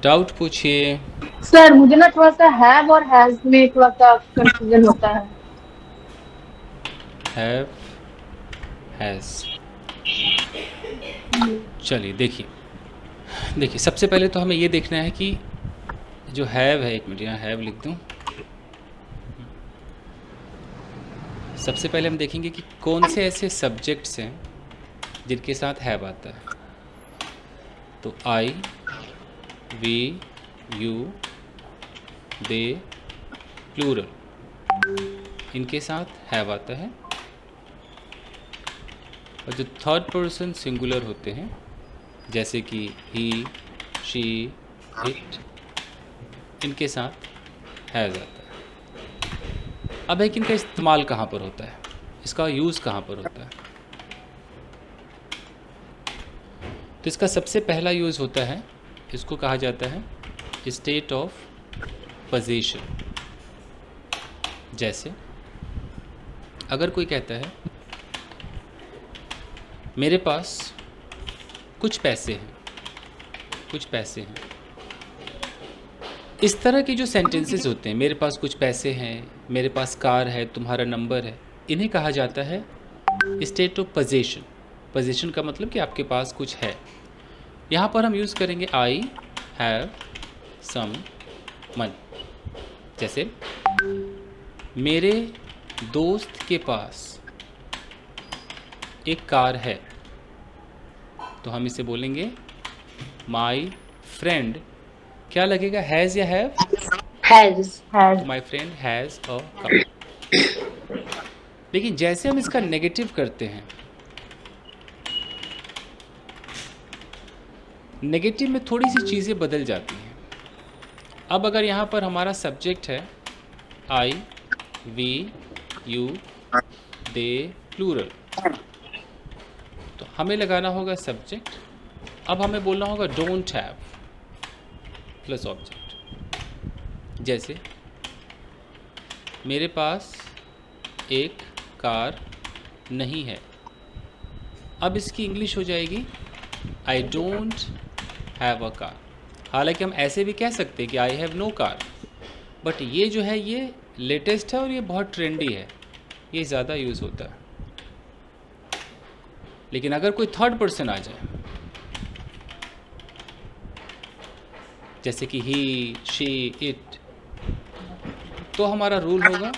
Doubt पूछिए। Sir मुझे ना थोड़ा सा हैव और हैज में थोड़ा सा कंफ्यूजन होता है। Have, has. चलिए देखिए, देखिए सबसे पहले तो हमें ये देखना है कि जो हैव है, एक मिनट यहाँ हैव लिख दूँ। सबसे पहले हम देखेंगे कि कौन से ऐसे सब्जेक्ट्स हैं जिनके साथ हैव आता है। तो आई, वी, यू, दे, प्लूरल, इनके साथ हैव आता है। और जो थर्ड पर्सन सिंगुलर होते हैं, जैसे कि ही, शी, इट, इनके साथ हैज़ आता है। अब है कि इनका इस्तेमाल कहाँ पर होता है, इसका यूज़ कहाँ पर होता है। तो इसका सबसे पहला यूज़ होता है, इसको कहा जाता है स्टेट ऑफ पोजीशन। जैसे अगर कोई कहता है मेरे पास कुछ पैसे हैं, कुछ पैसे हैं, इस तरह के जो सेंटेंसेस होते हैं, मेरे पास कुछ पैसे हैं, मेरे पास कार है, तुम्हारा नंबर है, इन्हें कहा जाता है स्टेट ऑफ पोजीशन। पोजीशन का मतलब कि आपके पास कुछ है। यहाँ पर हम यूज़ करेंगे आई हैव सम मनी। जैसे मेरे दोस्त के पास एक कार है, तो हम इसे बोलेंगे माई फ्रेंड। क्या लगेगा, हैज़ या हैव? हैज। तो माई फ्रेंड हैज़ अ कार। लेकिन जैसे हम इसका नेगेटिव करते हैं, नेगेटिव में थोड़ी सी चीज़ें बदल जाती हैं। अब अगर यहाँ पर हमारा सब्जेक्ट है आई, वी, यू, दे, प्लूरल, तो हमें लगाना होगा सब्जेक्ट। अब हमें बोलना होगा डोंट हैव प्लस ऑब्जेक्ट। जैसे मेरे पास एक कार नहीं है, अब इसकी इंग्लिश हो जाएगी I don't have a car. हालांकि हम ऐसे भी कह सकते हैं कि I have no car, but ये जो है ये लेटेस्ट है और ये बहुत ट्रेंडी है, ये ज़्यादा यूज़ होता है। लेकिन अगर कोई थर्ड पर्सन आ जाए, जैसे कि ही, शी, इट, तो हमारा रूल होगा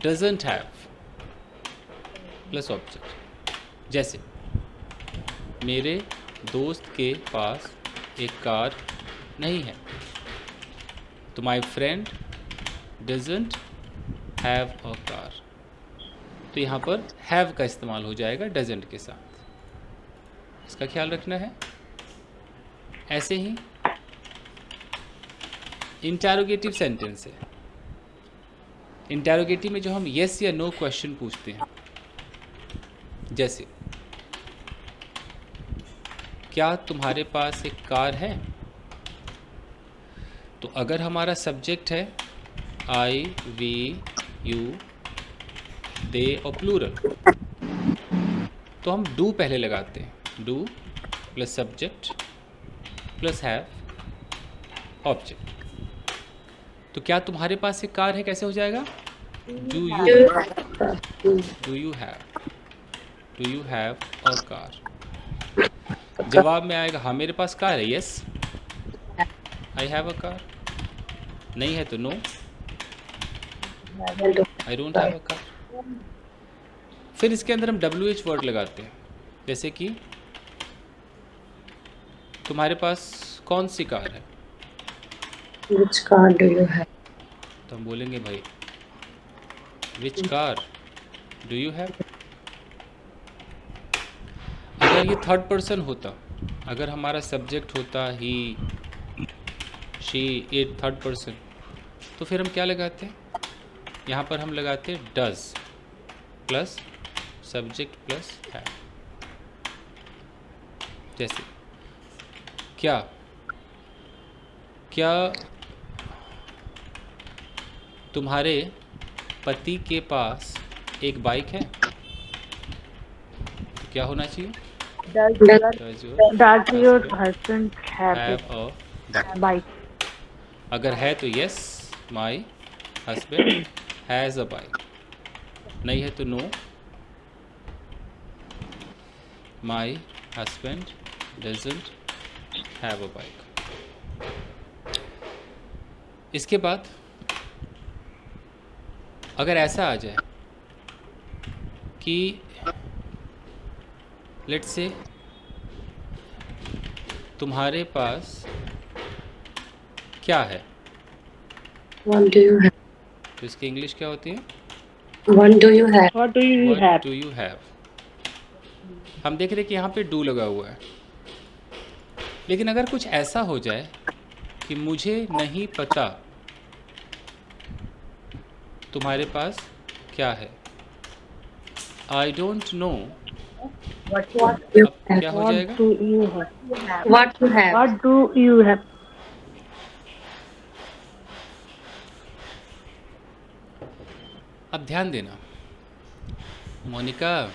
डजंट हैव प्लस ऑब्जेक्ट। जैसे मेरे दोस्त के पास एक कार नहीं है, तो my friend doesn't have a car. तो यहाँ पर हैव का इस्तेमाल हो जाएगा डजंट के साथ, इसका ख्याल रखना है। ऐसे ही इंटरोगेटिव सेंटेंस है, इंटरोगेटिव में जो हम येस या नो क्वेश्चन पूछते हैं, जैसे क्या तुम्हारे पास एक कार है? तो अगर हमारा सब्जेक्ट है आई, वी, यू, दे और प्लूरल, तो हम डू पहले लगाते हैं, do plus subject plus have object. तो क्या तुम्हारे पास एक कार है कैसे हो जाएगा, do you, do you have, do you have a car. जवाब में आएगा हाँ मेरे पास कार है, yes I have a car. नहीं है तो no I don't have a car. फिर इसके अंदर हम डब्ल्यू एच वर्ड लगाते हैं, जैसे कि तुम्हारे पास कौन सी कार है? Which car do you have? तो हम बोलेंगे भाई which car do you have. अगर ये थर्ड पर्सन होता, अगर हमारा सब्जेक्ट होता ही, शी, इट, थर्ड पर्सन, तो फिर हम क्या लगाते हैं, यहाँ पर हम लगाते हैं डज प्लस सब्जेक्ट प्लस है। जैसे क्या, क्या तुम्हारे पति के पास एक बाइक है? क्या होना चाहिए, Does does your Does your husband husband have have it? A bike. अगर है तो yes, my husband has a bike. नहीं है तो no, my husband doesn't have a bike. इसके बाद अगर ऐसा आ जाए कि लेट्स से तुम्हारे पास क्या है, What do you have? तो इसकी इंग्लिश क्या होती है? What do you have? What do you what have? Do you have. हम देख रहे हैं कि यहाँ पे डू लगा हुआ है, लेकिन अगर कुछ ऐसा हो जाए कि मुझे नहीं पता तुम्हारे पास क्या है, आई डोंट नो, What you अब have? क्या हो व्हाट जाएगा? Do you have? What you have? What do you have? अब ध्यान देना, मोनिका,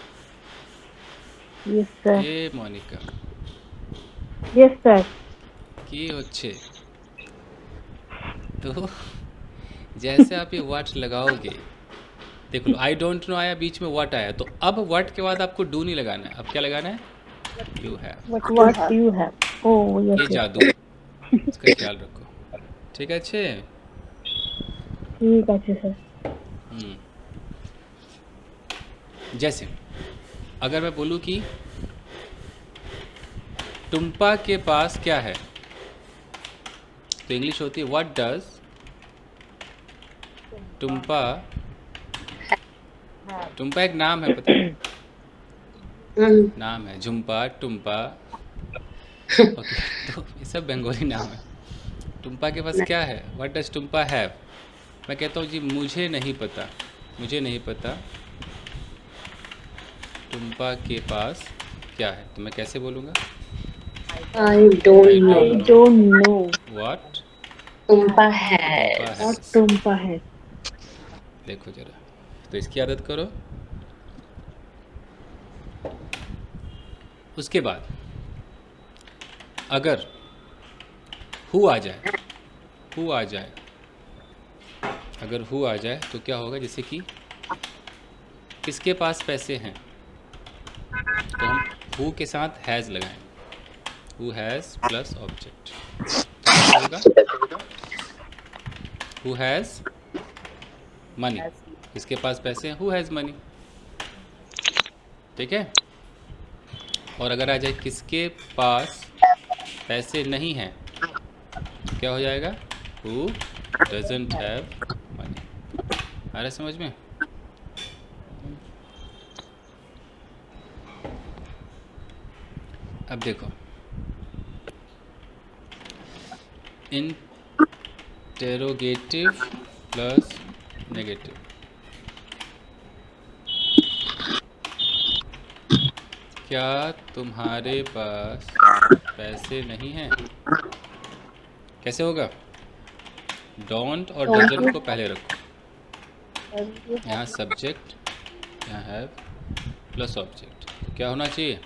यस सर। ये मोनिका यस सर। কি হচ্ছে, तो जैसे आप ये व्हाट लगाओगे, देख लो आई डोंट नो आया, बीच में व्हाट आया, तो अब व्हाट के बाद आपको डू नहीं लगाना है, अब क्या लगाना है? You have. What do you have? Oh ये यस जादू यस। है, इसका ख्याल रखो, ठीक है? अच्छे। ठीक है सर। हम्म। जैसे अगर मैं बोलूँ कि टुम्पा के पास क्या है, तो इंग्लिश होती है व्हाट डज टुम्पा। टुम्पा एक नाम है, पता है? नाम है झुम्पा, टुम्पा, ओके। तो ये सब बंगाली नाम है। टुम्पा के पास क्या है, व्हाट डज टुम्पा हैव। मैं कहता हूँ जी मुझे नहीं पता, मुझे नहीं पता टुम्पा के पास क्या है, तो मैं कैसे बोलूँगा? I don't know. I don't know what Tumpa Tumpa has. What has. Tumpa है। देखो जरा, तो इसकी आदत करो। उसके बाद अगर हु आ जाए, हु आ जाए, अगर हु आ जाए तो क्या होगा? जैसे कि किसके पास पैसे हैं, तो हम हु के साथ हैज़ लगाएं, हु हैज़ प्लस ऑब्जेक्ट, क्या होगा? हु हैज़ मनी, किसके पास पैसे हैं? हु हैज़ मनी, ठीक है? और अगर आ जाए किसके पास पैसे नहीं हैं, तो क्या हो जाएगा? Who doesn't have money. आ रहा है समझ में? अब देखो, इंटेरोगेटिव प्लस नेगेटिव, क्या तुम्हारे पास पैसे नहीं हैं? कैसे होगा? डोंट और डजंट को पहले रखो, यहाँ सब्जेक्ट, यहाँ हैव प्लस ऑब्जेक्ट, तो क्या होना चाहिए?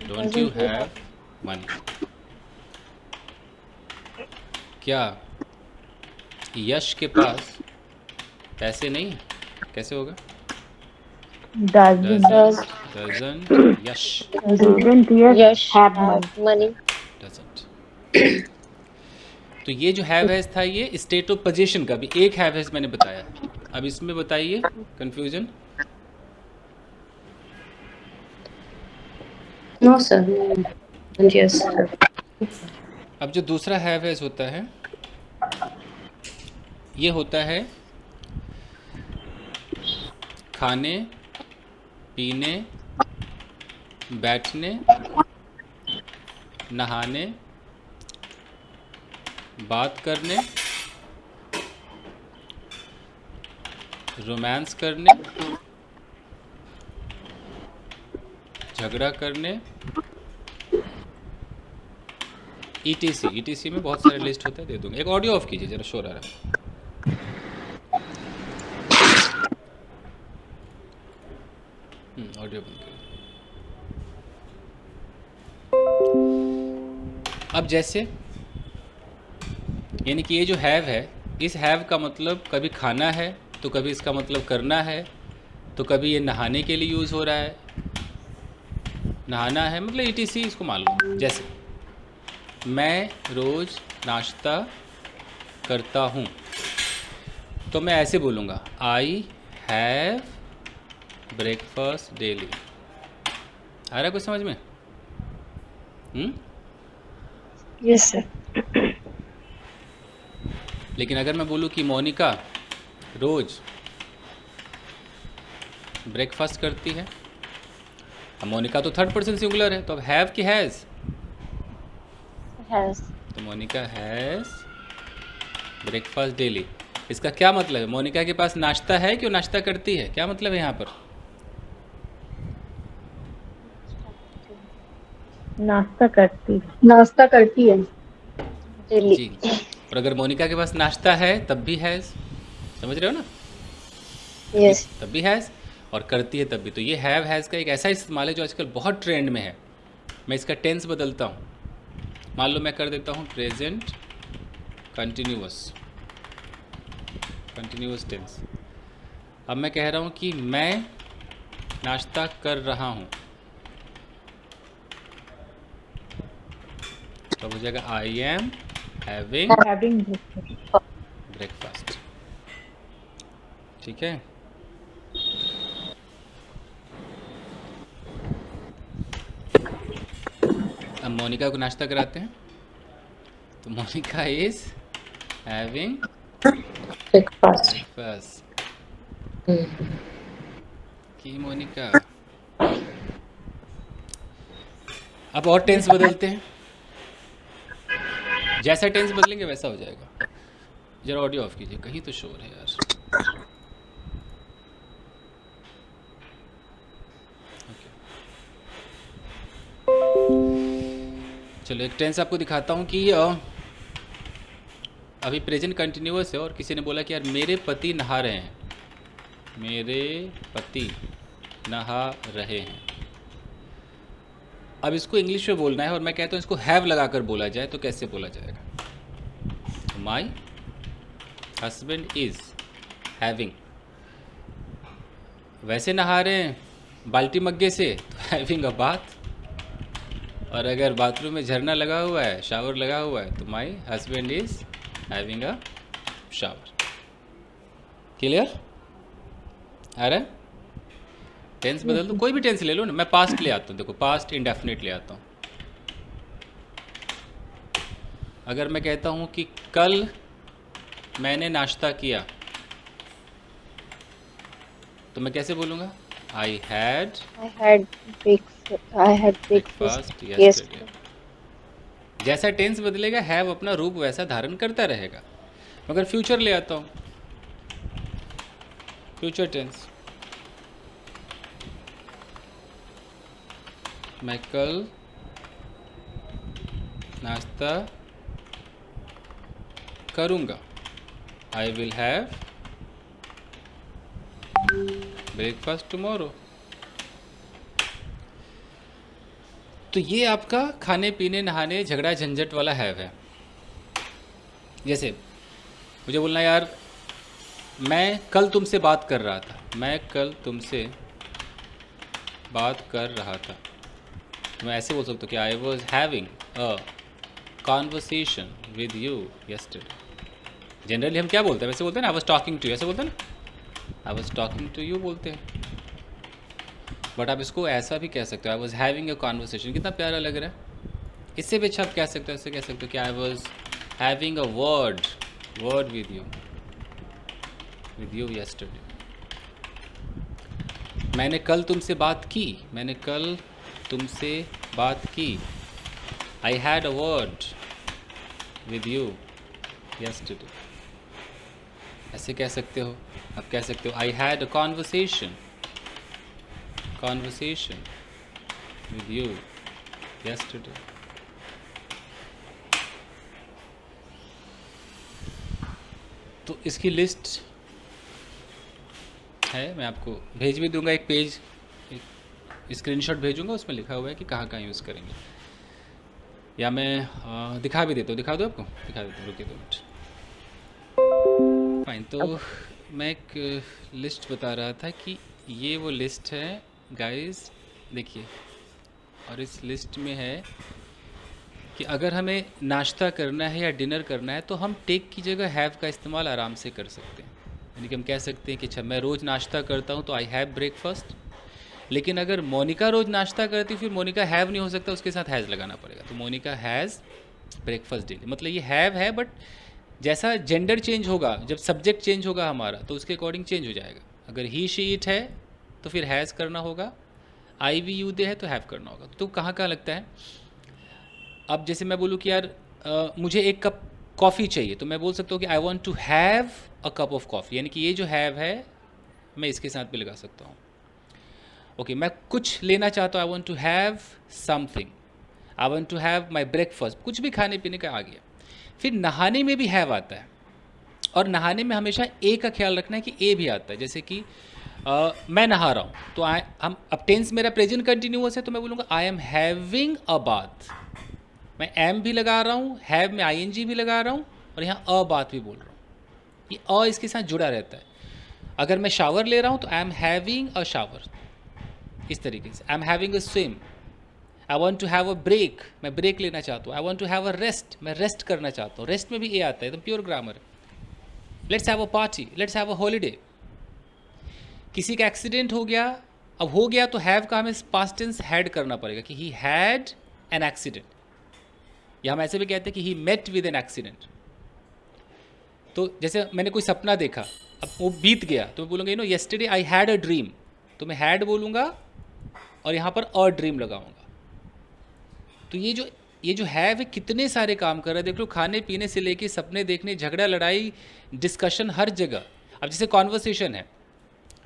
Don't you have money. क्या यश के पास पैसे नहीं हैं? कैसे होगा? Doesn't doesn't Yash yes have money. Doesn't. तो ये जो हैव हैज़ था, ये स्टेट ऑफ पोजीशन का भी एक हैव हैज़ मैंने बताया। अब इसमें बताइए confusion. No, sir. And yes, sir. अब जो दूसरा हैव हैज़ होता है, ये होता है खाने, पीने, बैठने, नहाने, बात करने, रोमांस करने, झगड़ा करने, ईटीसी। ईटीसी में बहुत सारे लिस्ट होते हैं, दे दूंगा। एक ऑडियो ऑफ कीजिए जरा, शोर आ रहा है। ऑडियो बंद करिए। अब जैसे यानी कि ये जो हैव है, इस हैव का मतलब कभी खाना है, तो कभी इसका मतलब करना है, तो कभी ये नहाने के लिए यूज़ हो रहा है, नहाना है मतलब ईटीसी, इसको मान लो। जैसे मैं रोज़ नाश्ता करता हूँ, तो मैं ऐसे बोलूँगा आई हैव ब्रेकफास्ट डेली। आ रहा है कुछ समझ में? Yes, sir. लेकिन अगर मैं बोलूँ कि मोनिका रोज़ ब्रेकफास्ट करती है, अब मोनिका तो थर्ड पर्सन सिंगुलर है, तो अब हैव की हैज़, Has. तो मोनिका हैज़ ब्रेकफास्ट डेली। इसका क्या मतलब है? मोनिका के पास नाश्ता है कि वो नाश्ता करती है? क्या मतलब है यहाँ पर? नाश्ता करती. नाश्ता करती है। Daily. जी। और अगर मोनिका के पास नाश्ता है तब भी हैज़, समझ रहे हो ना? Yes. तब भी हैज़, और करती है तब भी। तो ये हैव हैज़ का एक ऐसा इस्तेमाल है जो आजकल बहुत ट्रेंड में है। मैं इसका टेंस बदलता हूँ। मान लो मैं कर देता हूँ प्रेजेंट कंटिन्यूअस टेंस। अब मैं कह रहा हूँ कि मैं नाश्ता कर रहा हूँ, तो हो जाएगा I am having Having breakfast. ठीक है? अब मोनिका को नाश्ता कराते हैं, तो Monica is having Breakfast. Breakfast. Hmm. की मोनिका। अब और टेंस बदलते हैं, जैसा टेंस बदलेंगे वैसा हो जाएगा। जरा ऑडियो ऑफ कीजिए, कहीं तो शोर है यार। ओके, चलो एक टेंस आपको दिखाता हूँ कि अभी प्रेजेंट कंटिन्यूअस है और किसी ने बोला कि यार मेरे पति नहा रहे हैं, मेरे पति नहा रहे हैं। अब इसको इंग्लिश में बोलना है और मैं कहता हूँ इसको हैव लगाकर बोला जाए तो कैसे बोला जाएगा? माई हस्बैंड इज हैविंग। वैसे नहा रहे हैं बाल्टी मग्गे से, तो हैविंग अ बाथ। और अगर बाथरूम में झरना लगा हुआ है, शावर लगा हुआ है, तो my husband is having a shower. Clear? आ रहा है? टेंस बदल दो, कोई भी टेंस ले लो ना। मैं पास्ट ले आता हूँ, देखो पास्ट इंडेफिनिट ले आता हूँ। अगर मैं कहता हूँ कि कल मैंने नाश्ता किया, तो मैं कैसे बोलूँगा? I had I had breakfast breakfast yesterday. Yesterday. जैसा टेंस बदलेगा हैव अपना रूप वैसा धारण करता रहेगा। मगर फ्यूचर ले आता हूँ, फ्यूचर टेंस। मैं कल नाश्ता करूँगा, I will have breakfast tomorrow. तो ये आपका खाने पीने नहाने झगड़ा झंझट वाला हैव है। जैसे मुझे बोलना यार मैं कल तुमसे बात कर रहा था, मैं कल तुमसे बात कर रहा था। मैं ऐसे बोल सकता हूँ कि I was having a conversation with you yesterday. Generally हम क्या बोलते हैं? वैसे बोलते हैं ना, I was talking to you, ऐसे बोलते हैं ना, I was talking to you बोलते हैं। बट आप इसको ऐसा भी कह सकते हो, आई वॉज हैविंग अ कॉन्वर्सेशन। कितना प्यारा लग रहा है। इससे भी अच्छा आप कह सकते हो, ऐसे कह सकते हो कि I was having a word with you yesterday. मैंने कल तुमसे बात की, मैंने कल तुमसे बात की। आई had a word with you yesterday. ऐसे कह सकते हो। आप कह सकते हो आई had a conversation with you yesterday. तो इसकी लिस्ट है, मैं आपको भेज भी दूंगा। एक पेज, एक स्क्रीनशॉट भेजूंगा, उसमें लिखा हुआ है कि कहाँ कहाँ यूज़ करेंगे। या मैं दिखा भी देता हूँ, दिखा दो आपको, दिखा देता हूँ, रुकिए 2 मिनट। फाइन। तो मैं एक लिस्ट बता रहा था कि ये वो लिस्ट है गाइस, देखिए, और इस लिस्ट में है कि अगर हमें नाश्ता करना है या डिनर करना है तो हम टेक की जगह हैव का इस्तेमाल आराम से कर सकते हैं। यानी कि हम कह सकते हैं कि अच्छा मैं रोज़ नाश्ता करता हूँ तो आई हैव ब्रेकफास्ट। लेकिन अगर मोनिका रोज़ नाश्ता करती फिर मोनिका हैव नहीं हो सकता, उसके साथ हैज़ लगाना पड़ेगा। तो मोनिका हैज़ ब्रेकफास्ट डेली, मतलब ये हैव है, बट जैसा जेंडर चेंज होगा, जब सब्जेक्ट चेंज होगा हमारा, तो उसके अकॉर्डिंग चेंज हो जाएगा। अगर ही शी इट है तो फिर हैज़ करना होगा, आई वी यू दे है तो हैव करना होगा। तो कहाँ कहाँ लगता है? अब जैसे मैं बोलूँ कि यार मुझे एक कप कॉफ़ी चाहिए, तो मैं बोल सकता हूँ कि I want to have a cup of coffee, यानी कि ये जो हैव है मैं इसके साथ भी लगा सकता हूँ। ओके, मैं कुछ लेना चाहता हूँ, I want to have something, I want to have my breakfast, कुछ भी खाने पीने का आ गया। फिर नहाने में भी हैव आता है, और नहाने में हमेशा ए का ख्याल रखना है कि ए भी आता है। जैसे कि मैं नहा रहा हूँ तो हम अब टेंस मेरा प्रेजेंट कंटिन्यूअस है तो मैं बोलूँगा आई एम हैविंग अ बाथ। मैं एम भी लगा रहा हूँ, हैव में आई एन जी भी लगा रहा हूँ, और यहाँ अ बात भी बोल रहा हूँ, ये अ इसके साथ जुड़ा रहता है। अगर मैं शावर ले रहा हूँ तो I am having a shower, इस तरीके से। I am having a swim, I want to have a break, मैं ब्रेक लेना चाहता हूँ। I want to have a rest, मैं रेस्ट करना चाहता हूँ। रेस्ट में भी ए आता है, एकदम प्योर ग्रामर है। Let's have a party, let's have a holiday. किसी का एक्सीडेंट हो गया, अब हो गया तो हैव का हमें पास्ट टेंस हैड करना पड़ेगा कि ही हैड एन एक्सीडेंट, या हम ऐसे भी कहते हैं कि he met with an accident. तो जैसे मैंने कोई सपना देखा, अब वो बीत गया, तो मैं बोलूँगा you know yesterday I had a dream, तो मैं हैड बोलूँगा और यहाँ पर अ ड्रीम लगाऊंगा। तो ये जो है कितने सारे काम कर रहा है, देख लो, खाने पीने से लेके सपने देखने, झगड़ा लड़ाई डिस्कशन, हर जगह। अब जैसे कॉन्वर्सेशन है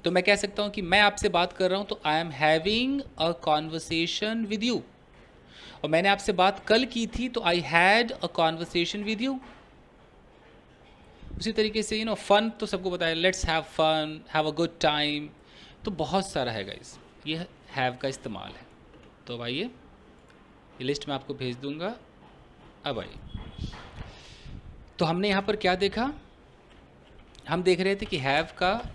तो मैं कह सकता हूँ कि मैं आपसे बात कर रहा हूँ तो I am having a conversation with you, और मैंने आपसे बात कल की थी तो I had a conversation with you. उसी तरीके से फन तो सबको पता है, let's have fun, have a good time. तो बहुत सारा है गाइस, ये हैव का इस्तेमाल है। तो अब आइए, ये लिस्ट मैं आपको भेज दूंगा। अब आइए, तो हमने यहाँ पर क्या देखा? हम देख रहे थे कि हैव का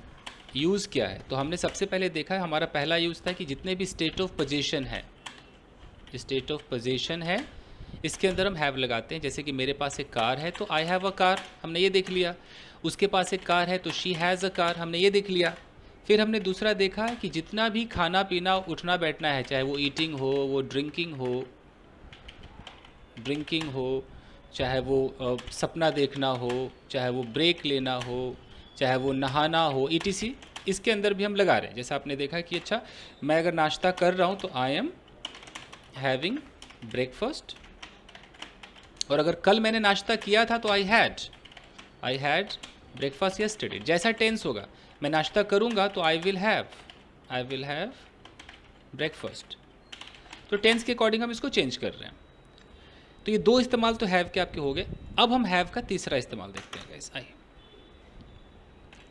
यूज़ क्या है। तो हमने सबसे पहले देखा, हमारा पहला यूज़ था कि जितने भी स्टेट ऑफ पोजीशन है, स्टेट ऑफ पोजीशन है, इसके अंदर हम हैव लगाते हैं। जैसे कि मेरे पास एक कार है तो आई हैव अ कार, हमने ये देख लिया। उसके पास एक कार है तो शी हैज़ अ कार, हमने ये देख लिया। फिर हमने दूसरा देखा कि जितना भी खाना पीना उठना बैठना है, चाहे वो ईटिंग हो, वो ड्रिंकिंग हो, चाहे वो सपना देखना हो, चाहे वो ब्रेक लेना हो, चाहे वो नहाना हो, ईटीसी, इसके अंदर भी हम लगा रहे हैं। जैसे आपने देखा कि अच्छा मैं अगर नाश्ता कर रहा हूँ तो आई एम हैविंग ब्रेकफास्ट, और अगर कल मैंने नाश्ता किया था तो आई हैड ब्रेकफास्ट यस्टरडे। जैसा टेंस होगा, मैं नाश्ता करूँगा तो आई विल हैव ब्रेकफास्ट। तो टेंस के अकॉर्डिंग हम इसको चेंज कर रहे हैं। तो ये दो इस्तेमाल तो हैव के आपके हो गए। अब हम हैव का तीसरा इस्तेमाल देखते हैं गाइस। आइए,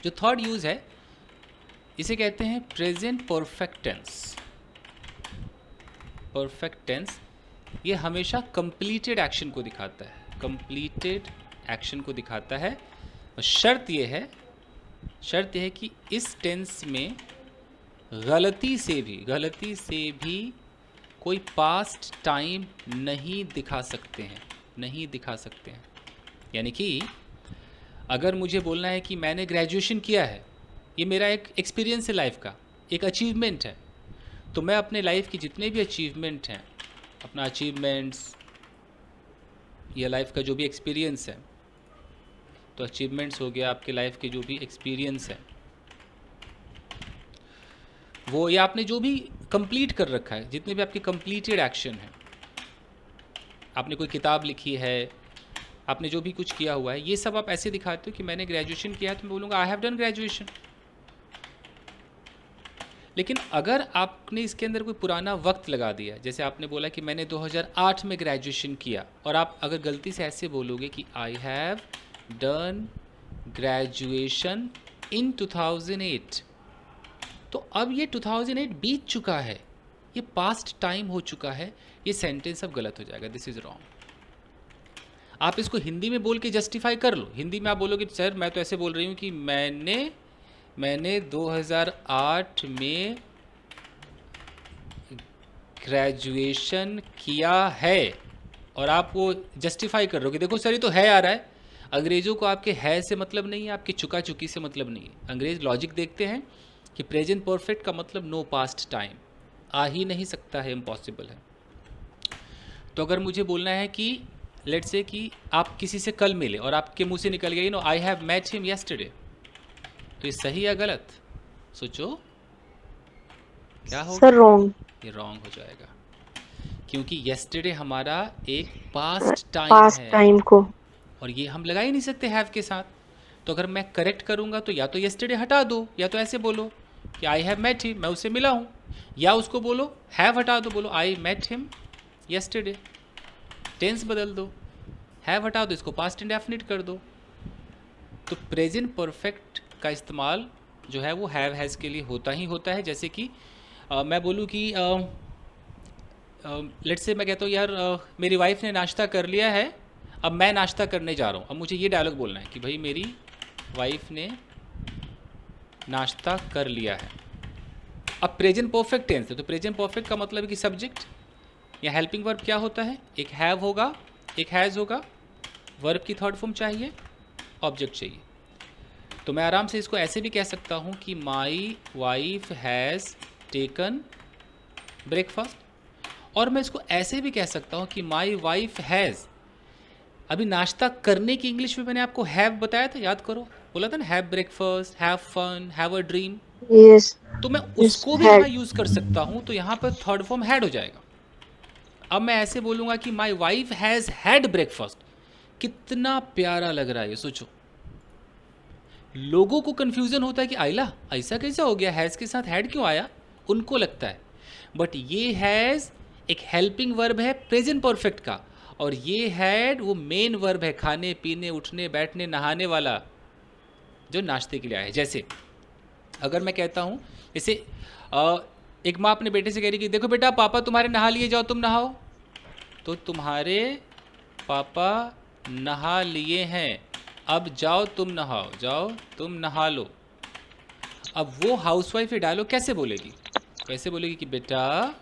जो थर्ड यूज़ है इसे कहते हैं present perfect tense. Perfect tense ये हमेशा कंप्लीटेड एक्शन को दिखाता है, कंप्लीटेड एक्शन को दिखाता है। और शर्त यह है कि इस टेंस में गलती से भी कोई पास्ट टाइम नहीं दिखा सकते हैं। यानी कि अगर मुझे बोलना है कि मैंने ग्रेजुएशन किया है, ये मेरा एक एक्सपीरियंस है लाइफ का, एक अचीवमेंट है, तो मैं अपने लाइफ की जितने भी अचीवमेंट हैं, अपना अचीवमेंट्स या लाइफ का जो भी एक्सपीरियंस है, तो अचीवमेंट्स हो गया आपके लाइफ के जो भी एक्सपीरियंस है वो, या आपने जो भी कंप्लीट कर रखा है, जितने भी आपके कंप्लीटेड एक्शन हैं, आपने कोई किताब लिखी है, आपने जो भी कुछ किया हुआ है, ये सब आप ऐसे दिखाते हो कि मैंने ग्रेजुएशन किया है, तो मैं बोलूँगा आई हैव डन ग्रेजुएशन। लेकिन अगर आपने इसके अंदर कोई पुराना वक्त लगा दिया, जैसे आपने बोला कि मैंने 2008 में ग्रेजुएशन किया, और आप अगर गलती से ऐसे बोलोगे कि I have done graduation in 2008, तो अब ये 2008 बीत चुका है, ये पास्ट टाइम हो चुका है, ये सेंटेंस अब गलत हो जाएगा, दिस इज़ रॉन्ग। आप इसको हिंदी में बोल के जस्टिफाई कर लो। हिंदी में आप बोलोगे सर मैं तो ऐसे बोल रही हूँ कि मैंने 2008 में ग्रेजुएशन किया है, और आप वो जस्टिफाई कर रहे हो कि देखो सर ये तो है आ रहा है। अंग्रेज़ों को आपके है से मतलब नहीं है, आपकी चुका चुकी से मतलब नहीं है। अंग्रेज़ लॉजिक देखते हैं कि प्रेजेंट परफेक्ट का मतलब नो पास्ट टाइम, आ ही नहीं सकता है, इम्पॉसिबल है। तो अगर मुझे बोलना है कि लेट्स से कि आप किसी से कल मिले और आपके मुंह से निकल गया I have met him yesterday, तो ये सही या गलत? सोचो क्या होगा? Sir wrong. ये रॉन्ग हो जाएगा, क्योंकि येस्टरडे हमारा एक पास्ट टाइम पास्ट है टाइम को। और ये हम लगा ही नहीं सकते हैव के साथ। तो अगर मैं करेक्ट करूँगा तो या तो येस्टरडे हटा दो, या तो ऐसे बोलो कि आई हैव मेट हिम, मैं उससे मिला हूँ, या उसको बोलो हैव हटा दो, बोलो I met him yesterday. Tense बदल दो, हैव हटा दो, इसको पास्ट इंडेफिनिट कर दो। तो प्रेजेंट परफेक्ट का इस्तेमाल जो है वो हैव हैज़ के लिए होता ही होता है। जैसे कि मैं बोलूँ कि लेट्स से मैं कहता हूँ यार मेरी वाइफ ने नाश्ता कर लिया है, अब मैं नाश्ता करने जा रहा हूँ। अब मुझे ये डायलॉग बोलना है कि भाई मेरी वाइफ ने नाश्ता कर लिया है। अब प्रेजेंट परफेक्ट टेंस है, तो प्रेजेंट परफेक्ट का मतलब है कि सब्जेक्ट या हेल्पिंग वर्ब क्या होता है, एक हैव होगा, एक हैज़ होगा, वर्ब की थर्ड फॉर्म चाहिए, ऑब्जेक्ट चाहिए। तो मैं आराम से इसको ऐसे भी कह सकता हूँ कि my wife has taken breakfast, और मैं इसको ऐसे भी कह सकता हूँ कि माई वाइफ हैज़, अभी नाश्ता करने की इंग्लिश में मैंने आपको हैव बताया था, याद करो, बोला था ना have breakfast, have fun, have a dream. Yes. तो मैं Yes, उसको भी had. यहाँ यूज़ कर सकता हूँ, तो यहाँ पर थर्ड फॉर्म हैड हो जाएगा। अब मैं ऐसे बोलूँगा कि my wife has had breakfast, कितना प्यारा लग रहा है ये, सोचो। लोगों को कन्फ्यूज़न होता है कि आइला ऐसा कैसे हो गया, हैज़ के साथ हैड क्यों आया, उनको लगता है। बट ये हैज़ एक हेल्पिंग वर्ब है प्रेजेंट परफेक्ट का, और ये हैड वो मेन वर्ब है खाने पीने उठने बैठने नहाने वाला, जो नाश्ते के लिए आया है। जैसे अगर मैं कहता हूँ, जैसे एक माँ अपने बेटे से कह रही कि देखो बेटा पापा तुम्हारे नहा लिए, जाओ तुम नहाओ। तो तुम्हारे पापा नहा लिए हैं, अब जाओ तुम नहाओ, जाओ तुम नहा लो। अब वो हाउसवाइफ ये डायलॉग कैसे बोलेगी? कैसे बोलेगी कि बेटा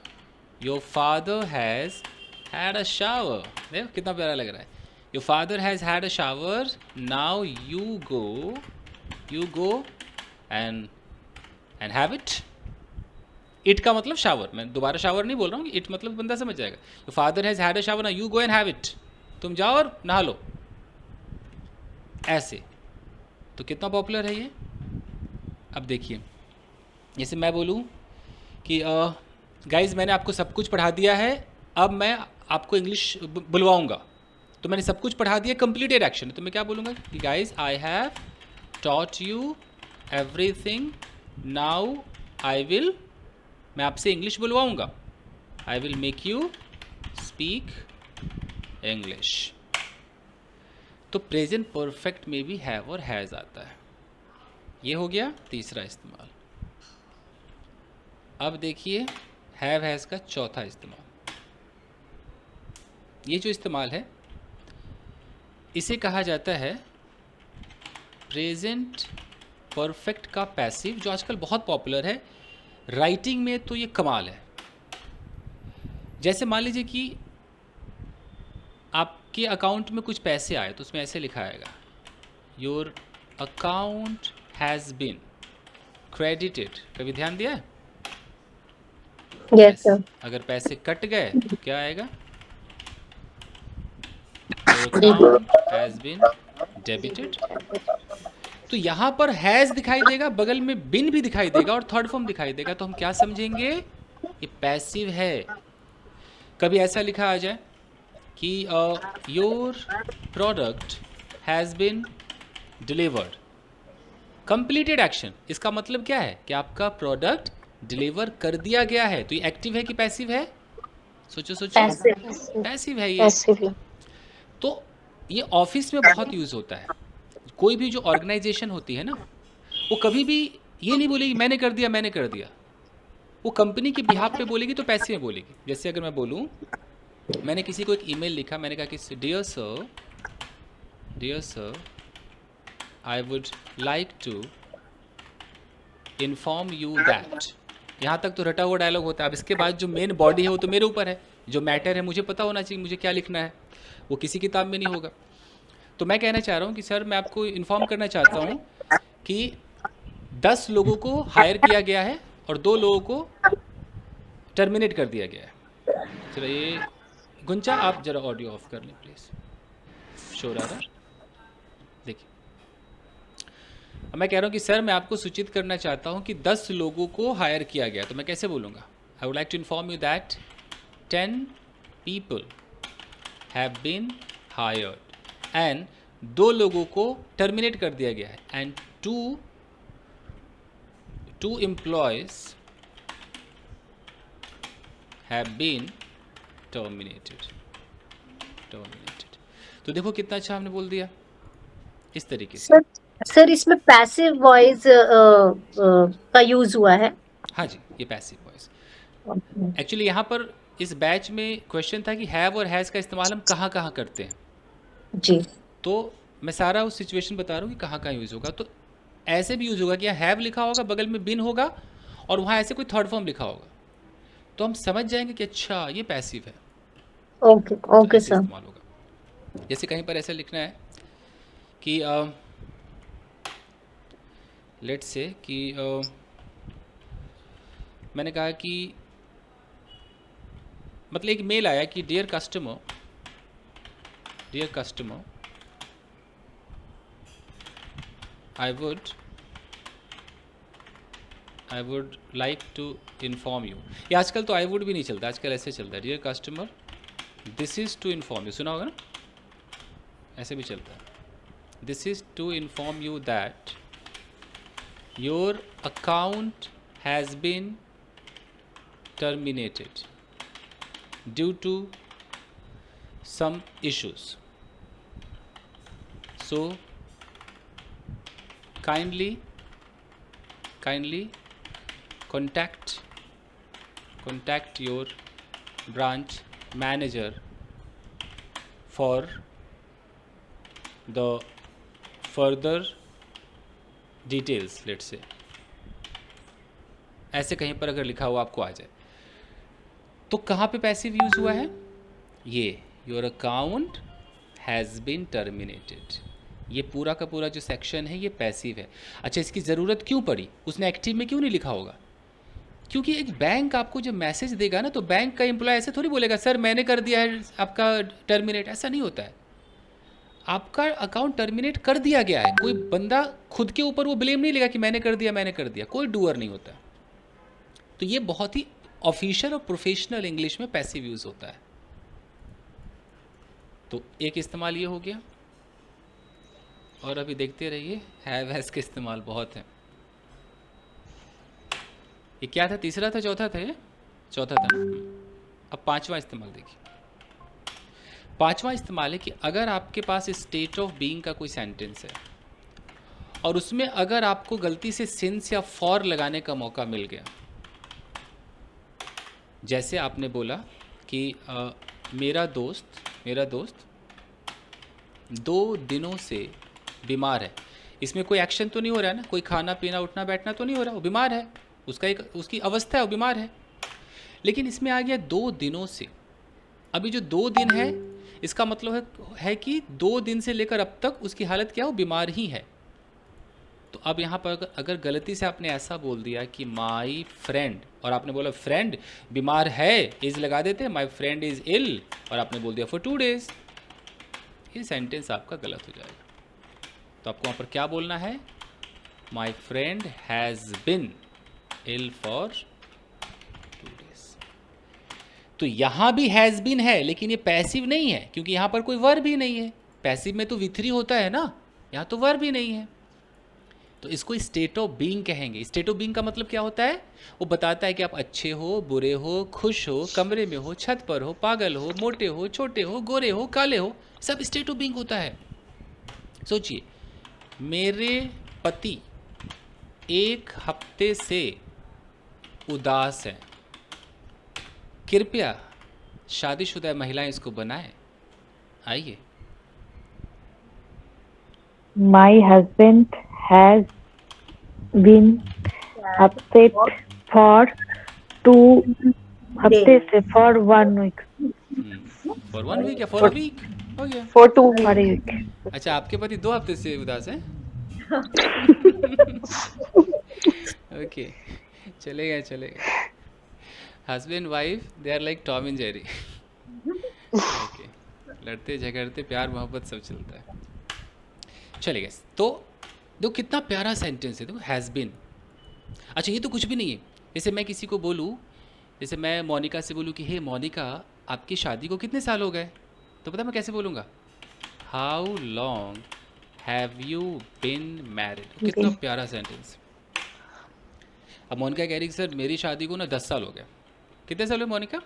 your father has had a shower. देखो कितना प्यारा लग रहा है, your father has had a shower, now you go and have it. It का मतलब शावर, मैं दोबारा शावर नहीं बोल रहा हूँ, इट मतलब बंदा समझ जाएगा। Your father has had a shower, now you go and have it, तुम जाओ और नहा लो। ऐसे तो कितना पॉपुलर है ये। अब देखिए, जैसे मैं बोलूँ कि गाइज़ मैंने आपको सब कुछ पढ़ा दिया है, अब मैं आपको इंग्लिश बुलवाऊँगा, तो मैंने सब कुछ पढ़ा दिया, कंप्लीटेड एक्शन। तो मैं क्या बोलूँगा कि guys I have taught you everything, now I will, मैं आपसे इंग्लिश बुलवाऊँगा, I will make you speak English. तो प्रेजेंट परफेक्ट में भी हैव और हैज़ आता है। ये हो गया तीसरा इस्तेमाल। अब देखिए हैव हैज़ का चौथा इस्तेमाल। ये जो इस्तेमाल है इसे कहा जाता है प्रेजेंट परफेक्ट का पैसिव, जो आजकल बहुत पॉपुलर है। राइटिंग में तो ये कमाल है। जैसे मान लीजिए कि आपके अकाउंट में कुछ पैसे आए, तो उसमें ऐसे लिखा आएगा your account has been credited. कभी ध्यान दिया है? Yes sir. अगर पैसे कट गए तो क्या आएगा? Your account has been debited. तो यहाँ पर हैज़ दिखाई देगा, बगल में बिन भी दिखाई देगा और थर्ड फॉर्म दिखाई देगा, तो हम क्या समझेंगे? ये पैसिव है। कभी ऐसा लिखा आ जाए कि your product has been delivered, completed action. इसका मतलब क्या है कि आपका प्रोडक्ट डिलीवर कर दिया गया है। तो ये एक्टिव है कि पैसिव है? सोचो सोचो, पैसिव है ये। पैसिव। तो ये ऑफिस में बहुत यूज़ होता है। कोई भी जो ऑर्गेनाइजेशन होती है ना, वो कभी भी ये नहीं बोलेगी मैंने कर दिया मैंने कर दिया, वो कंपनी के बिहाफ पे बोलेगी तो पैसिव में बोलेगी। जैसे अगर मैं बोलूँ, मैंने किसी को एक ईमेल लिखा, मैंने कहा कि dear sir dear sir, I would like to inform you that. यहाँ तक तो रटा हुआ डायलॉग होता है। अब इसके बाद जो मेन बॉडी है वो तो मेरे ऊपर है, जो मैटर है मुझे पता होना चाहिए मुझे क्या लिखना है, वो किसी किताब में नहीं होगा। तो मैं कहना चाह रहा हूँ कि सर मैं आपको इन्फॉर्म करना चाहता हूँ कि 10 लोगों को हायर किया गया है और 2 लोगों को टर्मिनेट कर दिया गया है। चलो ये गुंजा आप ज़रा ऑडियो ऑफ कर लें प्लीज़, शोर आ रहा है। देखिए अब मैं कह रहा हूँ कि सर मैं आपको सूचित करना चाहता हूँ कि 10 लोगों को हायर किया गया, तो मैं कैसे बोलूँगा? I would like to inform you that 10 people have been hired and 2 लोगों को टर्मिनेट कर दिया गया है and two employees have been terminated। तो देखो कितना अच्छा हमने बोल दिया इस तरीके से। सर इसमें पैसिव वॉइस का यूज हुआ है। हाँ जी, ये पैसिव वॉइस। एक्चुअली यहाँ पर इस बैच में क्वेश्चन था कि हैव और हैज़ का इस्तेमाल हम कहाँ कहाँ करते हैं जी। तो मैं सारा उस सिचुएशन बता रहा हूँ कि कहाँ कहाँ यूज़ होगा। तो ऐसे भी यूज़ होगा कि हैव लिखा होगा, बगल में बिन होगा और वहाँ ऐसे कोई थर्ड फॉर्म लिखा होगा, तो हम समझ जाएंगे कि अच्छा ये पैसिव है। ओके तो ओके ऐसे सर। इस्तेमाल होगा। जैसे कहीं पर ऐसा लिखना है कि लेट्स से कि मैंने कहा कि मतलब एक मेल आया कि dear customer I would like to inform you. ये आजकल तो आई वुड भी नहीं चलता, आजकल ऐसे चलता है, dear customer this is to inform you. सुना होगा ना, ऐसे भी चलता है। This is to inform you that your account has been terminated due to some issues, so kindly contact your branch manager for the further details। let's say ऐसे कहीं पर अगर लिखा हुआ आपको आ जाए तो कहाँ पे पैसिव यूज़ हुआ है? ये your account has been terminated, ये पूरा का पूरा जो सेक्शन है ये पैसिव है। अच्छा, इसकी ज़रूरत क्यों पड़ी? उसने एक्टिव में क्यों नहीं लिखा होगा? क्योंकि एक बैंक आपको जब मैसेज देगा ना तो बैंक का एम्प्लॉय ऐसे थोड़ी बोलेगा सर मैंने कर दिया है आपका टर्मिनेट, ऐसा नहीं होता है। आपका अकाउंट टर्मिनेट कर दिया गया है, कोई बंदा खुद के ऊपर वो ब्लेम नहीं लेगा कि मैंने कर दिया, कोई डूअर नहीं होता। तो ये बहुत ही ऑफिशियल और प्रोफेशनल इंग्लिश में पैसिव यूज़ होता है। तो एक इस्तेमाल ये हो गया, और अभी देखते रहिए हैव हैज़ के इस्तेमाल बहुत हैं। ये क्या था, तीसरा था चौथा था? ये चौथा था ना। अब पांचवा इस्तेमाल देखिए। पांचवा इस्तेमाल है कि अगर आपके पास स्टेट ऑफ बीइंग का कोई सेंटेंस है और उसमें अगर आपको गलती से सिंस या फॉर लगाने का मौका मिल गया, जैसे आपने बोला कि मेरा दोस्त 2 दिनों से बीमार है। इसमें कोई एक्शन तो नहीं हो रहा है ना, कोई खाना पीना उठना बैठना तो नहीं हो रहा, वो बीमार है, उसकी अवस्था है, वो बीमार है। लेकिन इसमें आ गया 2 दिनों से। अभी जो 2 दिन है इसका मतलब है कि 2 दिन से लेकर अब तक उसकी हालत क्या हो, बीमार ही है। तो अब यहाँ पर अगर गलती से आपने ऐसा बोल दिया कि माई फ्रेंड, और आपने बोला फ्रेंड बीमार है, इज लगा देते हैं, माई फ्रेंड इज इल, और आपने बोल दिया फॉर 2 days, ये सेंटेंस आपका गलत हो जाएगा। तो आपको वहाँ पर क्या बोलना है? My friend has been ill for 2 days। तो यहाँ भी हैज़ बिन है लेकिन ये पैसिव नहीं है, क्योंकि यहाँ पर कोई वर्ब भी नहीं है। पैसिव में तो V3 होता है ना, यहाँ तो वर्ब भी नहीं है। तो इसको स्टेट ऑफ बीइंग कहेंगे। स्टेट ऑफ बीइंग का मतलब क्या होता है? वो बताता है कि आप अच्छे हो, बुरे हो, खुश हो, कमरे में हो, छत पर हो, पागल हो, मोटे हो, छोटे हो, गोरे हो, काले हो, सब स्टेट ऑफ बीइंग होता है। सोचिए, मेरे पति 1 हफ्ते से उदास हैं, कृपया शादीशुदा महिलाएं इसको बनाएं। आइए, My husband has been upset for 2 हफ्ते से for 1 week. फॉर 1 वीक या फॉर अ वीक हो गया। For 2 For a weeks. week. अच्छा, आपके पति 2 हफ्ते से उदास हैं? ओके, चलेगा चलेगा। Husband wife they are like Tom and Jerry. Okay, लड़ते झगड़ते प्यार मोहब्बत सब चलता है। चलेगा। तो देखो कितना प्यारा सेंटेंस है, देखो हैज़ बीन। अच्छा, ये तो कुछ भी नहीं है। जैसे मैं किसी को बोलूँ, जैसे मैं मोनिका से बोलूँ कि हे मोनिका, आपकी शादी को कितने साल हो गए, तो पता मैं कैसे बोलूँगा? How long have you been married. कितना प्यारा सेंटेंस। अब मोनिका कह रही कि सर मेरी शादी को ना 10 साल हो गए। कितने साल हुए मोनिका?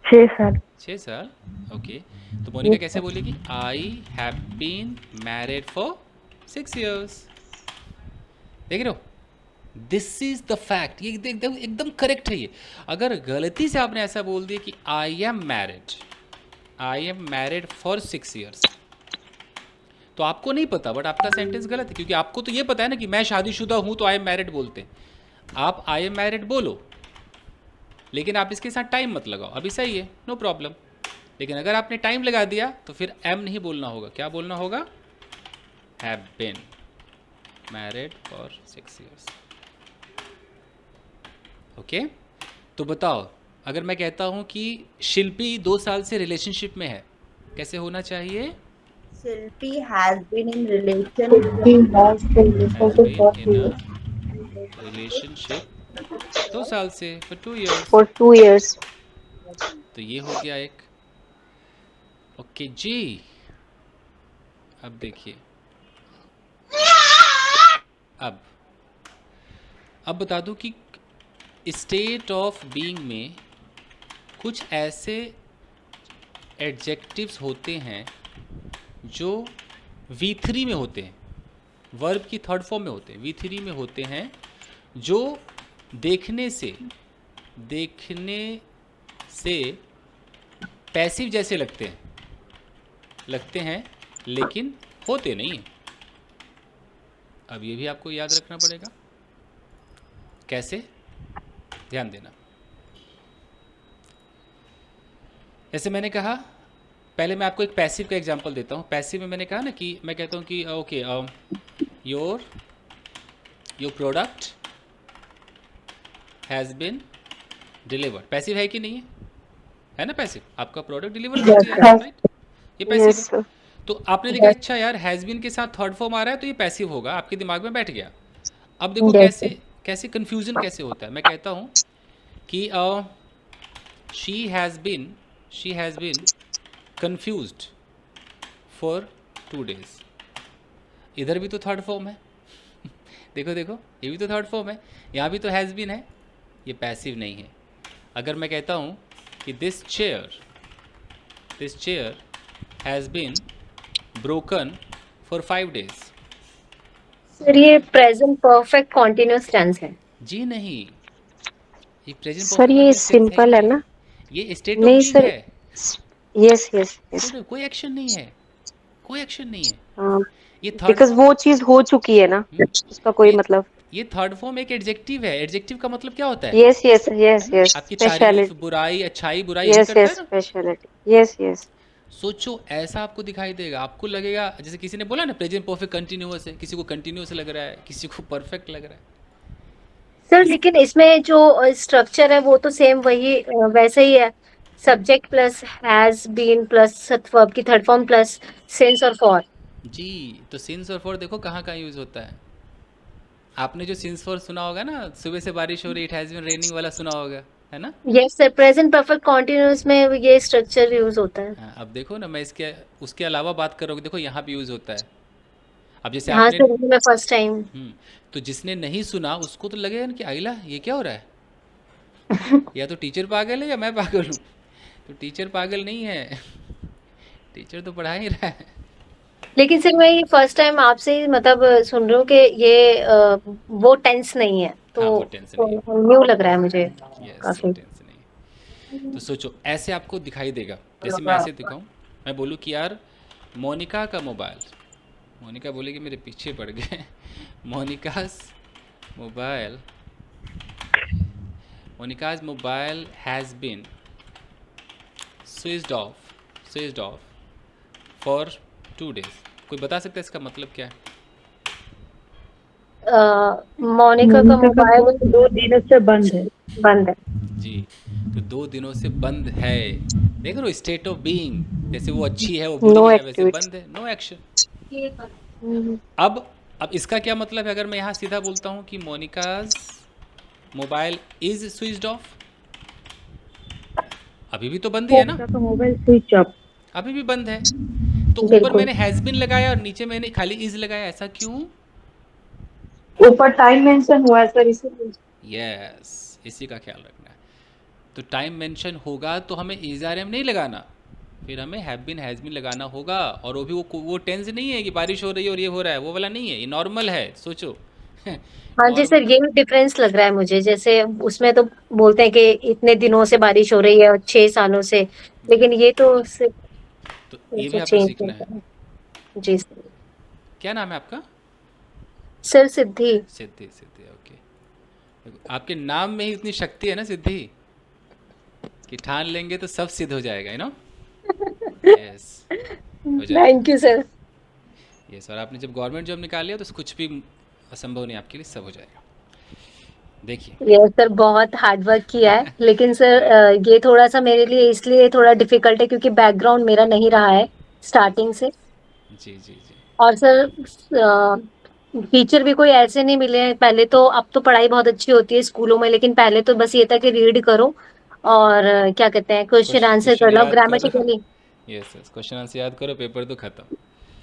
6 साल. 6 साल। ओके, तो मोनिका कैसे बोलेगी? I have been married for 6 years। देख रहे हो, दिस इज द फैक्ट। ये एकदम एकदम करेक्ट है ये। अगर गलती से आपने ऐसा बोल दिया कि I am married for 6 years, तो आपको नहीं पता, बट आपका सेंटेंस गलत है, क्योंकि आपको तो ये पता है ना कि मैं शादीशुदा हूं तो आई एम मैरिड बोलते हैं। आप आई एम मैरिड बोलो, लेकिन आप इसके साथ टाइम मत लगाओ। अभी सही है, नो प्रॉब्लम। लेकिन अगर आपने टाइम लगा दिया तो फिर एम नहीं बोलना होगा। क्या बोलना होगा? Have been married for 6 years। Okay, तो बताओ, अगर मैं कहता हूं कि शिल्पी 2 साल से रिलेशनशिप में है, कैसे होना चाहिए? Shilpi has been in relation. He has been has listening been for in 2 a years. Relationship 2 साल से, फॉर 2 years। For 2 years. तो ये हो गया एक। ओके जी, अब देखिए, अब बता दूं कि स्टेट ऑफ बीइंग में कुछ ऐसे एडजेक्टिव्स होते हैं जो V3 में होते हैं, वर्ब की थर्ड फॉर्म में होते हैं, V3 में होते हैं, जो देखने से पैसिव जैसे लगते हैं लेकिन होते नहीं हैं। अब ये भी आपको याद रखना पड़ेगा। कैसे? ध्यान देना। जैसे मैंने कहा, पहले मैं आपको एक पैसिव का एग्जांपल देता हूँ। पैसिव में मैंने कहा ना कि मैं कहता हूँ कि okay, your product has been delivered. Passive है कि नहीं है? है ना पैसिव? आपका प्रोडक्ट डिलीवर कर दिया, राइट? ये पैसिव Yes, है। sir. तो आपने लिखा अच्छा यार हैज़ बिन के साथ थर्ड फॉर्म आ रहा है तो ये पैसिव होगा, आपके दिमाग में बैठ गया। अब देखो कैसे कंफ्यूजन कैसे होता है। मैं कहता हूँ कि she has been confused for 2 days। इधर भी तो थर्ड फॉर्म है। देखो ये भी तो थर्ड फॉर्म है, यहाँ भी तो हैज़ बीन है, ये पैसिव नहीं है। अगर मैं कहता हूँ कि this chair has been broken for 5 days। Sir ये प्रेजेंट परफेक्ट कॉन्टिन्यूअस टेंस है। जी नहीं, ये प्रेजेंट सर ये सिंपल है ना? ये स्टेट ऑफ नहीं बीइंग सर. है। Yes yes yes. देखो, कोई एक्शन नहीं है। ये थर्ड बिकॉज वो चीज हो चुकी है ना, उसका कोई मतलब. ये थर्ड फॉर्म एक एडजेक्टिव है। एडजेक्टिव का मतलब क्या होता है? Yes yes yes yes. आपकी तारीफ, स्पेशलिटी. बुराई, अच्छाई, बुराई, यही यस करता है यस ना? स्पेशलिटी. Yes yes. सोचो, ऐसा आपको दिखाई देगा। आपको लगेगा जैसे किसी ने बोला ना प्रेजेंट परफेक्ट कंटिन्यूअस है, किसी को कंटिन्यूअस लग रहा है, किसी को परफेक्ट लग रहा है। सर लेकिन इसमें जो स्ट्रक्चर है वो तो सेम वही वैसे ही है। Subject plus has been plus verb की थर्ड फॉर्म प्लस सिंस और फॉर। जी, तो सिंस और फॉर देखो कहाँ कहाँ यूज होता है। आपने जो सिंस फॉर सुना होगा ना, सुबह से बारिश हो रही, इट हैज बीन रेनिंग वाला सुना होगा, है ना? Yes sir, present perfect continuous में ये स्ट्रक्चर यूज होता है। हाँ, अब देखो ना, मैं उसके अलावा बात करोगे, देखो यहाँ पे यूज होता है। अब जैसे हाँ आपने सर, ये मैं फर्स्ट टाइम। तो जिसने नहीं सुना उसको तो लगेगा ना कि आइला ये क्या हो रहा है, या तो टीचर पागल है या मैं पागल हूँ। तो टीचर पागल नहीं है, टीचर तो पढ़ा ही रहा है। लेकिन सर मैं ये फर्स्ट टाइम आपसे मतलब सुन रही हूँ कि ये वो टेंस नहीं है, तो हाँ, वो टेंस नहीं है। न्यू लग रहा है मुझे यस, काफी। वो टेंस नहीं है। तो सोचो, ऐसे आपको दिखाई देगा। जैसे मैं ऐसे दिखाऊं, मैं बोलूँ कि यार मोनिका का मोबाइल, मोनिका बोलेगी मेरे पीछे पड़ गए। Monica's mobile, Monica's mobile has been switched off for 2 days। कोई बता सकता है इसका मतलब क्या है? मोनिका का मोबाइल 2 दिनों से बंद है। बंद है। जी, तो 2 दिनों से बंद है। देख रहे हो, स्टेट ऑफ बीइंग, जैसे वो अच्छी है, वो बुरी नो है, वैसे एक्टिविटी। बंद है, नो एक्शन। अब इसका क्या मतलब है? अगर मैं यहाँ सीधा बोलता हूँ कि Monika's mobile is switched off, अभी भी तो बंद ही है ना, तो मोबाइल स्विच ऑफ। अभी भी बंद है। तो ऊपर बिल्कुल। मैंने हैज बीन लगाया और नीचे मैंने खाली इज लगाया, ऐसा क्यों? ऊपर टाइम मेंशन हुआ है सर, इसीलिए। यस, इसी का ख्याल रखना है। तो टाइम मेंशन होगा तो हमें इज आर एम नहीं लगाना, फिर हमें हैव बीन हैज़ बीन लगाना होगा। और वो भी वो टेंस नहीं है कि बारिश हो रही है और ये हो रहा है, वो वाला नहीं है, ये नॉर्मल है, सोचो। हाँ जी सर, नॉर्मल। ये डिफरेंस लग रहा है मुझे। जैसे उसमें तो बोलते हैं कि इतने दिनों से बारिश हो रही है और 6 सालों से, लेकिन ये तो सिर्फ तो ये भी से आपको चेंज सीखना है। होता है। जी सर। क्या नाम है आपका? सर सिद्धि। सिद्धि, सिद्धि, ओके। देखो, आपके नाम में ही इतनी शक्ति है ना सिद्धि, कि ठान लेंगे तो सब सिद्ध हो जाएगा, यू नो। यस, हो जाएगा। Thank you sir. यस, और आपने जब गवर्नमेंट जॉब निकाल लिया तो कुछ भी असंभव नहीं आपके लिए, सब हो जाएगा। देखिए, यस सर, बहुत हार्ड वर्क किया है, लेकिन सर ये थोड़ा सा मेरे लिए इसलिए थोड़ा डिफिकल्ट है क्योंकि बैकग्राउंड मेरा नहीं रहा है स्टार्टिंग से। जी जी जी। और सर टीचर भी कोई ऐसे नहीं मिले हैं पहले तो। अब तो पढ़ाई बहुत अच्छी होती है स्कूलों में, लेकिन पहले तो बस ये था कि रीड करो और क्या कहते हैं, क्वेश्चन आंसर क्वेश्चन कर लो याद करो। Grammatically. Yes yes, question answer याद करो, पेपर तो खत्म।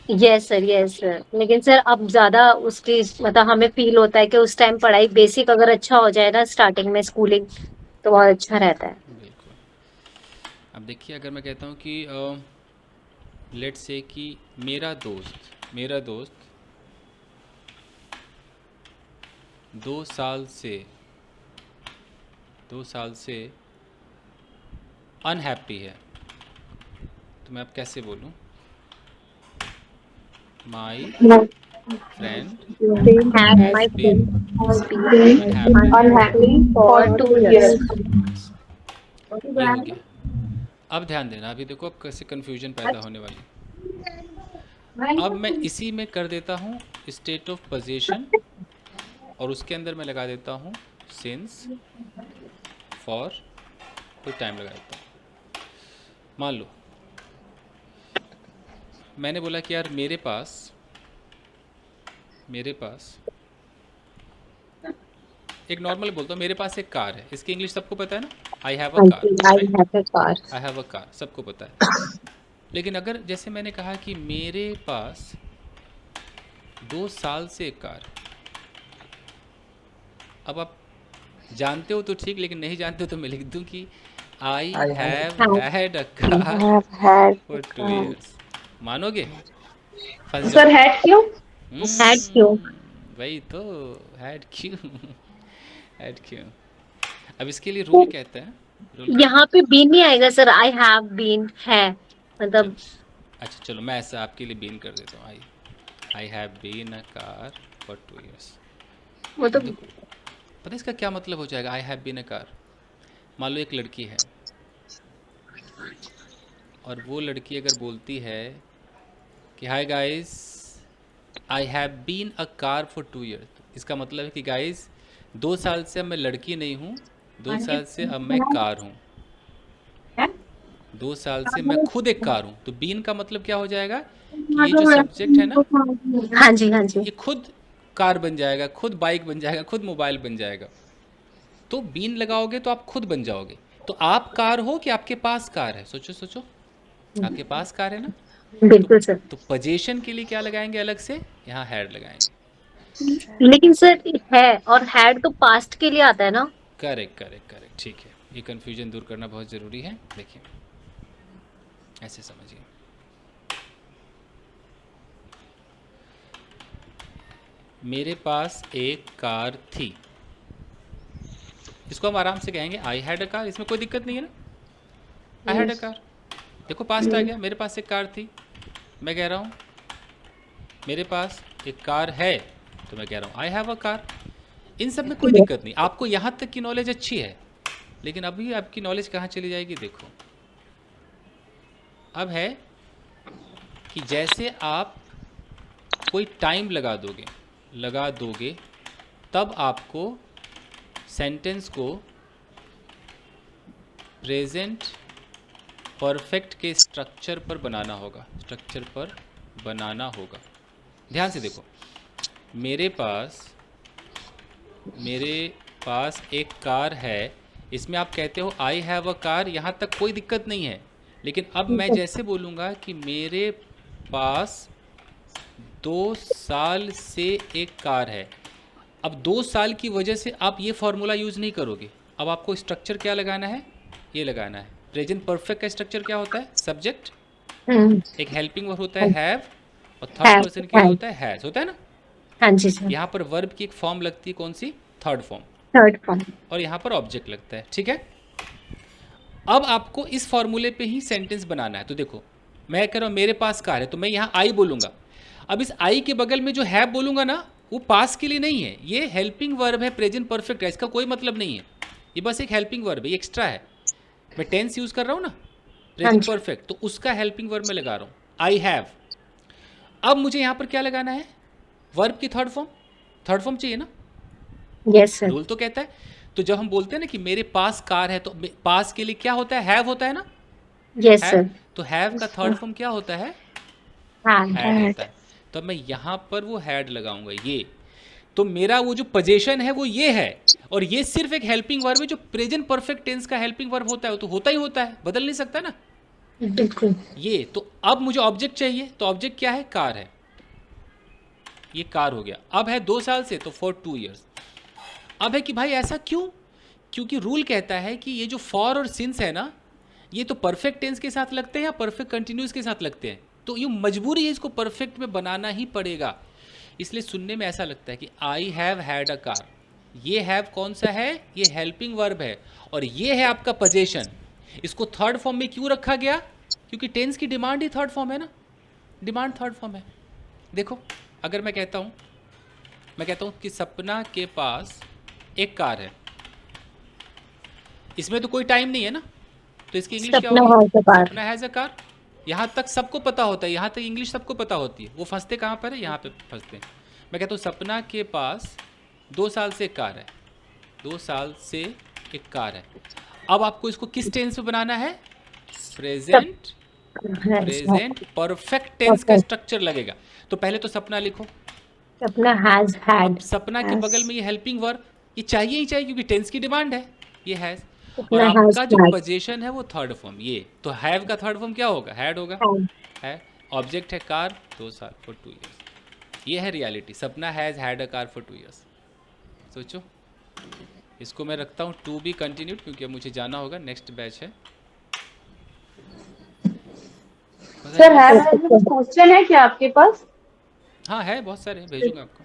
Yes sir, yes sir. लेकिन सर अब ज्यादा उसकी मतलब हमें फील होता है कि उस टाइम पढ़ाई बेसिक अगर अच्छा हो जाए ना स्टार्टिंग में स्कूलिंग, तो बहुत अच्छा रहता है। बिल्कुल। अब देखिए, अगर मैं कहता हूँ कि लेट्स से कि मेरा दोस्त 2 साल से अनहैप्पी है, तो मैं अब कैसे बोलूँ? My friend Had my has been been unhappy. Unhappy for for 2 2 years। years। ये हो गया। अब ध्यान देना, अभी देखो अब कैसे कन्फ्यूजन पैदा होने वाली। अब मैं इसी में कर देता हूँ स्टेट ऑफ पोजीशन, और उसके अंदर मैं लगा देता हूँ सिंस, फॉर, कोई टाइम लगा देता हूँ। मान लो मैंने बोला कि यार मेरे पास एक नॉर्मल बोलता हूँ, मेरे पास एक कार है। इसकी इंग्लिश सबको पता है ना, आई हैव अ हाँ कार, जी, I right? have a car। I have a car सबको पता है। लेकिन अगर जैसे मैंने कहा कि मेरे पास 2 साल से एक कार, अब आप जानते हो तो ठीक, लेकिन नहीं जानते हो तो मैं लिख दूं कि I have had a car I have had for 2 um, years। मानोगे? फंस सर जाओगे। हैड क्यों? Had क्यों? वही तो, हैड क्यों? हैड क्यों? अब इसके लिए रूल कहते हैं, रूल यहाँ पे बीन नहीं आएगा सर, आई हैव बीन है चलो, मतलब। अच्छा चलो मैं ऐसा आपके लिए बीन कर देता हूँ। I have been a car for 2 years। वो तो अब देखो, पता है इसका क्या मतलब हो जाएगा? I have been a car, मान लो एक लड़की है और वो लड़की अगर बोलती है कि hi guys I have been a car for 2 years, इसका मतलब है कि गाइस 2 साल से अब मैं लड़की नहीं हूँ, 2 साल से अब मैं कार हूँ, 2 साल से मैं खुद एक कार हूँ। तो बीन का मतलब क्या हो जाएगा कि ये जो सब्जेक्ट है ना, हाँ जी, हाँ जी। ये खुद कार बन जाएगा, खुद बाइक बन जाएगा, खुद मोबाइल बन जाएगा। तो बीन लगाओगे तो आप खुद बन जाओगे। तो आप कार हो कि आपके पास कार है? सोचो सोचो, आपके पास कार है ना। तो बिल्कुल सर। तो पोजीशन के लिए क्या लगाएंगे अलग से? यहाँ हैड लगाएंगे। लेकिन सर है और हैड तो पास्ट के लिए आता है ना। करेक्ट करेक्ट करेक्ट, ठीक है। ये कन्फ्यूजन दूर करना बहुत ज़रूरी है। देखिए ऐसे समझिए, मेरे पास एक कार थी, इसको हम आराम से कहेंगे आई हैड अ कार, इसमें कोई दिक्कत नहीं है ना। आई हैड अ कार, देखो पास्ट आ गया, मेरे पास एक कार थी। मैं कह रहा हूँ मेरे पास एक कार है, तो मैं कह रहा हूँ आई हैव अ कार। इन सब में कोई दिक्कत नहीं, आपको यहाँ तक की नॉलेज अच्छी है, लेकिन अभी आपकी नॉलेज कहाँ चली जाएगी देखो। अब है कि जैसे आप कोई टाइम लगा दोगे तब आपको सेंटेंस को प्रेजेंट परफेक्ट के स्ट्रक्चर पर बनाना होगा। ध्यान से देखो, मेरे पास एक कार है, इसमें आप कहते हो आई हैव अ कार, यहाँ तक कोई दिक्कत नहीं है। लेकिन अब मैं जैसे बोलूँगा कि मेरे पास 2 साल से एक कार है, अब 2 साल की वजह से आप ये फॉर्मूला यूज़ नहीं करोगे। अब आपको स्ट्रक्चर क्या लगाना है, ये लगाना है। प्रेजेंट परफेक्ट का स्ट्रक्चर क्या होता है, सब्जेक्ट, एक हेल्पिंग वर्ब होता है हैव, और थर्ड पर्सन क्या होता है, हैज होता है ना। हाँ जी सर। यहाँ पर वर्ब की एक फॉर्म लगती है, कौन सी, थर्ड फॉर्म, थर्ड फॉर्म। और यहाँ पर ऑब्जेक्ट लगता है, ठीक है। अब आपको इस फॉर्मूले पे ही सेंटेंस बनाना है। तो देखो मैं कह रहा हूँ मेरे पास कार है, तो मैं यहाँ आई बोलूँगा। अब इस आई के बगल में जो हैव बोलूँगा ना, वो पास के लिए नहीं है, ये हेल्पिंग वर्ब है, प्रेजेंट परफेक्ट है, इसका कोई मतलब नहीं है, ये बस एक हेल्पिंग वर्ब है, ये एक्स्ट्रा है। मैं टेंस यूज़ कर रहा हूँ ना, प्रेजेंट परफेक्ट, तो उसका हेल्पिंग वर्ब में लगा रहा हूँ आई हैव। अब मुझे यहाँ पर क्या लगाना है, वर्ब की थर्ड फॉर्म चाहिए ना, यस सर। रूल तो कहता है। तो जब हम बोलते हैं ना कि मेरे पास कार है, तो पास के लिए क्या होता है, हैव होता है ना। Yes sir. तो हैव का थर्ड फॉर्म क्या होता है, हैड। हैड होता है। तो मैं यहाँ पर वो हैड लगाऊंगा, ये तो मेरा वो जो पोजीशन है वो ये है, और ये सिर्फ एक हेल्पिंग वर्ब है, जो प्रेजेंट परफेक्ट टेंस का हेल्पिंग वर्ब होता है, वो तो होता ही होता है, बदल नहीं सकता ना बिल्कुल। ये। तो अब मुझे ऑब्जेक्ट चाहिए, तो ऑब्जेक्ट क्या है, कार है, ये कार हो गया। अब है 2 साल से, तो फॉर 2 ईयर्स। अब है कि भाई ऐसा क्यों, क्योंकि रूल कहता है कि ये जो फॉर और सिंस है ना, ये तो परफेक्ट टेंस के साथ लगते हैं या परफेक्ट कंटिन्यूस के साथ लगते हैं, तो ये मजबूरी है, इसको परफेक्ट में बनाना ही पड़ेगा। इसलिए सुनने में ऐसा लगता है कि I have had a car, ये हैव कौन सा है, ये हेल्पिंग वर्ब है, और ये है आपका पोजीशन। इसको थर्ड फॉर्म में क्यों रखा गया, क्योंकि टेंस की डिमांड ही थर्ड फॉर्म है ना, डिमांड थर्ड फॉर्म है। देखो अगर मैं कहता हूँ कि सपना के पास एक कार है, इसमें तो कोई टाइम नहीं है ना, तो इसकी इंग्लिश क्या होगी, सपना हैज अ कार। यहाँ तक सबको पता होता है, यहाँ तक इंग्लिश सबको पता होती है, वो फंसते कहाँ पर है, यहाँ पे फंसते हैं। मैं कहता हूँ सपना के पास 2 साल से एक कार है, 2 साल से एक कार है। अब आपको इसको किस टेंस में बनाना है, प्रेजेंट परफेक्ट टेंस का स्ट्रक्चर लगेगा। तो पहले तो सपना लिखो, सपना हैज हैड। सपना के बगल में ये हेल्पिंग वर्ब, ये चाहिए ही चाहिए, क्योंकि टेंस की डिमांड है, ये हैज। और आपका जो पोजीशन है वो थर्ड फॉर्म, ये तो हैव का थर्ड फॉर्म क्या होगा, हैड होगा, है। ऑब्जेक्ट है कार, 2 साल फॉर 2 ईयर्स, ये है रियलिटी। सपना has had a car for 2 years. सोचो, इसको मैं रखता हूँ टू बी कंटिन्यूड, क्योंकि अब मुझे जाना होगा, नेक्स्ट बैच है। सर हैव क्वेश्चन है क्या आपके पास? हाँ है, बहुत सारे हैं, भेजूंगा आपको।